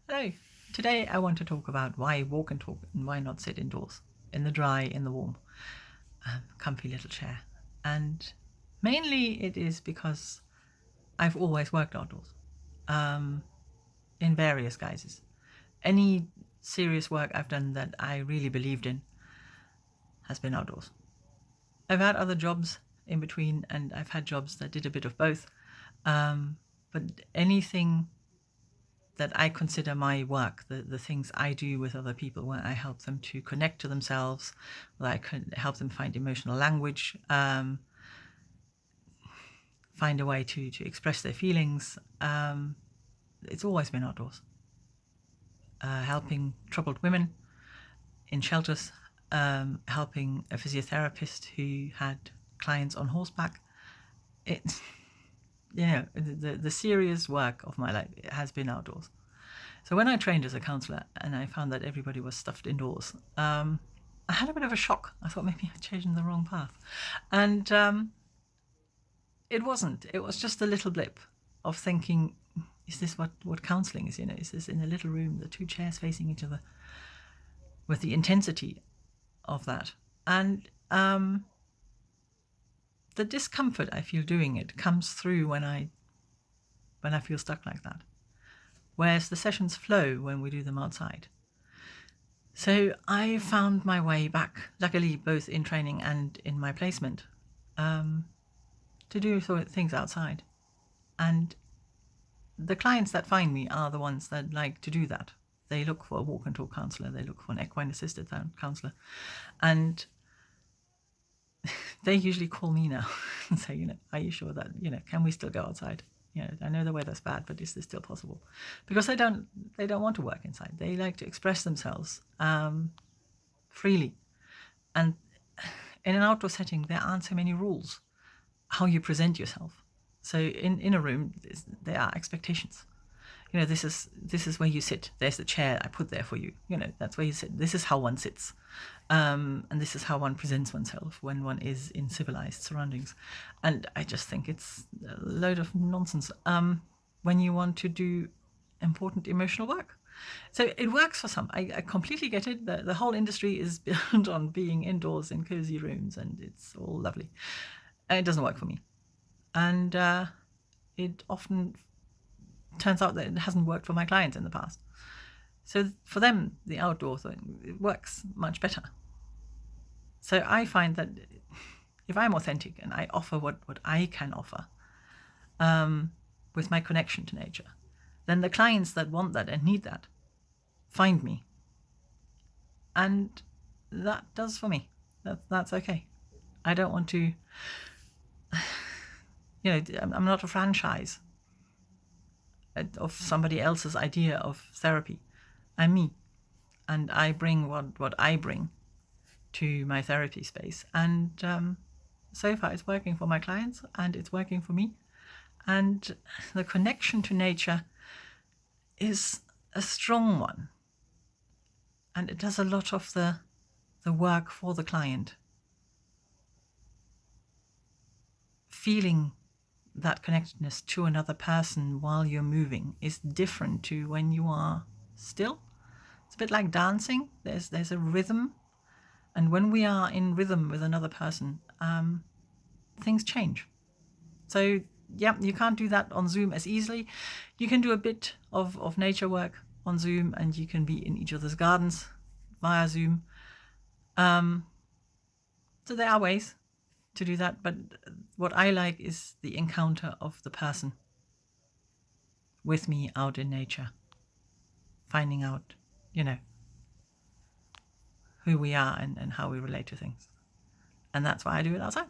Hello. Today I want to talk about why walk and talk and why not sit indoors, in the dry, in the warm, comfy little chair. And mainly it is because I've always worked outdoors, um, in various guises. Any serious work I've done that I really believed in has been outdoors. I've had other jobs in between, and I've had jobs that did a bit of both. But anything that I consider my work, the things I do with other people, where I help them to connect to themselves, where I can help them find emotional language, find a way to express their feelings. It's always been outdoors. Helping troubled women in shelters, helping a physiotherapist who had clients on horseback. It's, the serious work of my life has been outdoors. So when I trained as a counsellor and I found that everybody was stuffed indoors, I had a bit of a shock. I thought maybe I'd chosen the wrong path. And it wasn't. It was just a little blip of thinking, is this what counselling is? Is this in a little room, the two chairs facing each other, with the intensity of that? And the discomfort I feel doing it comes through when I feel stuck like that. Whereas the sessions flow when we do them outside. So I found my way back, luckily both in training and in my placement, to do things outside. And the clients that find me are the ones that like to do that. They look for a walk and talk counsellor, they look for an equine assisted counsellor. And they usually call me now and say, are you sure that, can we still go outside? I know the weather's bad, but is this still possible? Because they don't want to work inside. They like to express themselves freely. And in an outdoor setting, there aren't so many rules how you present yourself. So in a room, there are expectations. This is where you sit. There's the chair I put there for you. That's where you sit. This is how one sits. And this is how one presents oneself when one is in civilized surroundings. And I just think it's a load of nonsense when you want to do important emotional work. So it works for some. I completely get it. The whole industry is built on being indoors in cozy rooms, and it's all lovely. And it doesn't work for me. And it often turns out that it hasn't worked for my clients in the past. So for them, the outdoor thing, it works much better. So I find that if I'm authentic and I offer what I can offer with my connection to nature, then the clients that want that and need that find me. And that does for me. That's okay. I don't want to, I'm not a franchise of somebody else's idea of therapy. I'm me. And I bring what I bring to my therapy space. And so far it's working for my clients and it's working for me. And the connection to nature is a strong one. And it does a lot of the work for the client. Feeling that connectedness to another person while you're moving is different to when you are still. It's a bit like dancing. There's a rhythm. And when we are in rhythm with another person, things change. So, yeah, you can't do that on Zoom as easily. You can do a bit of nature work on Zoom, and you can be in each other's gardens via Zoom. So there are ways to do that, but what I like is the encounter of the person with me out in nature, finding out, who we are and how we relate to things. And that's why I do it outside.